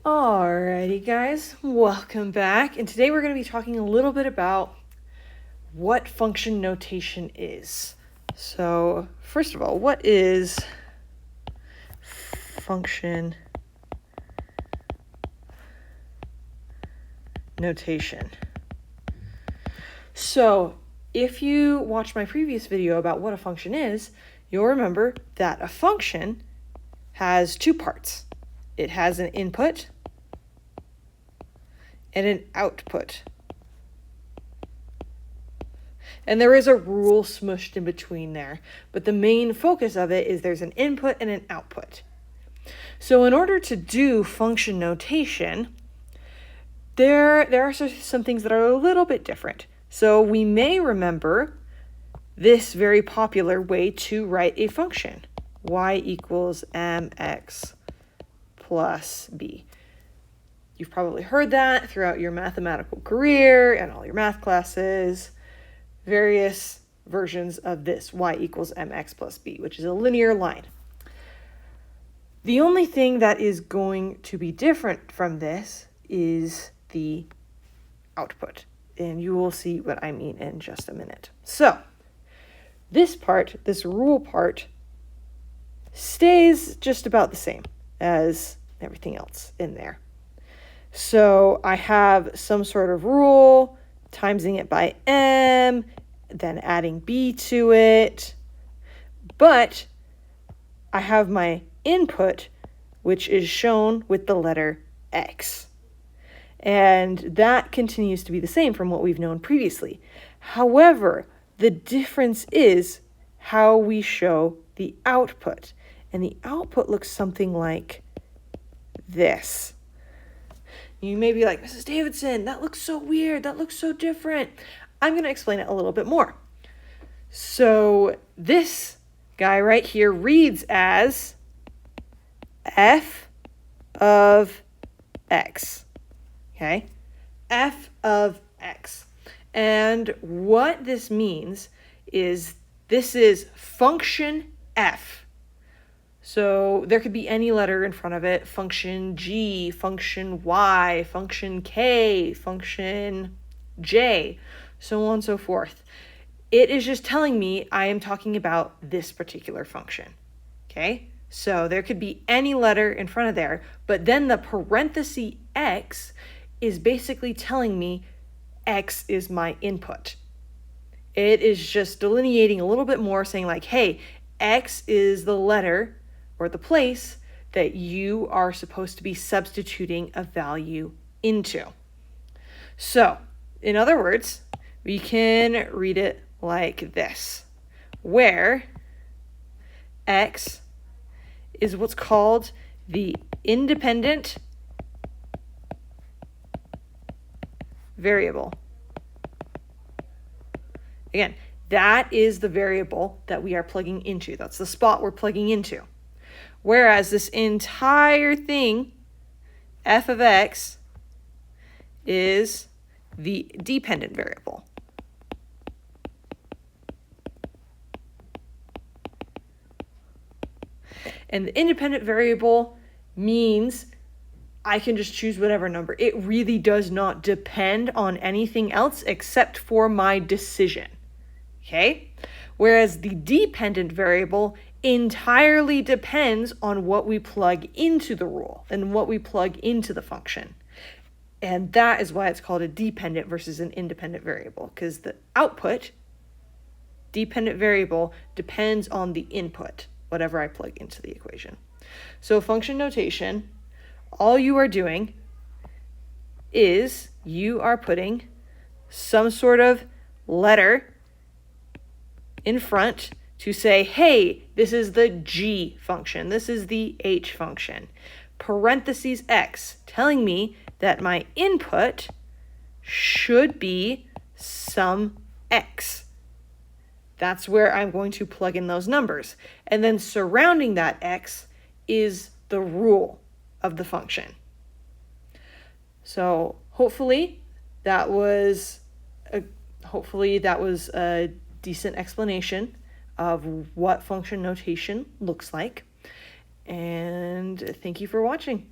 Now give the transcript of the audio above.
Alrighty guys, welcome back. And today we're going to be talking a little bit about what function notation is. So first of all, what is function notation? So if you watched my previous video about what a function is, you'll remember that a function has two parts. It has an input and an output. And there is a rule smushed in between there, but the main focus of it is there's an input and an output. So in order to do function notation, there are some things that are a little bit different. So we may remember this very popular way to write a function, y equals mx plus b. You've probably heard that throughout your mathematical career and all your math classes, various versions of this, y equals mx plus b, which is a linear line. The only thing that is going to be different from this is the output, and you will see what I mean in just a minute. So this part, this rule part, stays just about the same as everything else in there. So I have some sort of rule, timesing it by m, then adding b to it. But I have my input, which is shown with the letter x. And that continues to be the same from what we've known previously. However, the difference is how we show the output. And the output looks something like this. You may be like, Mrs. Davidson, that looks so weird. That looks so different. I'm going to explain it a little bit more. So this guy right here reads as f of x. Okay? F of x. And what this means is this is function f. So there could be any letter in front of it, function G, function Y, function K, function J, so on and so forth. It is just telling me I am talking about this particular function, okay? So there could be any letter in front of there, but then the parenthesis x is basically telling me x is my input. It is just delineating a little bit more, saying like, hey, x is the letter or the place that you are supposed to be substituting a value into. So, in other words, we can read it like this, where x is what's called the independent variable. Again, that is the variable that we are plugging into. That's the spot we're plugging into. Whereas this entire thing, f of x, is the dependent variable. And the independent variable means I can just choose whatever number. It really does not depend on anything else except for my decision. Okay? Whereas the dependent variable entirely depends on what we plug into the rule and what we plug into the function. And that is why it's called a dependent versus an independent variable, because the output, dependent variable, depends on the input, whatever I plug into the equation. So function notation, all you are doing is you are putting some sort of letter in front to say, hey, this is the G function, this is the H function. Parentheses x, telling me that my input should be some x. That's where I'm going to plug in those numbers. And then surrounding that x is the rule of the function. So hopefully that was a decent explanation of what function notation looks like. And thank you for watching.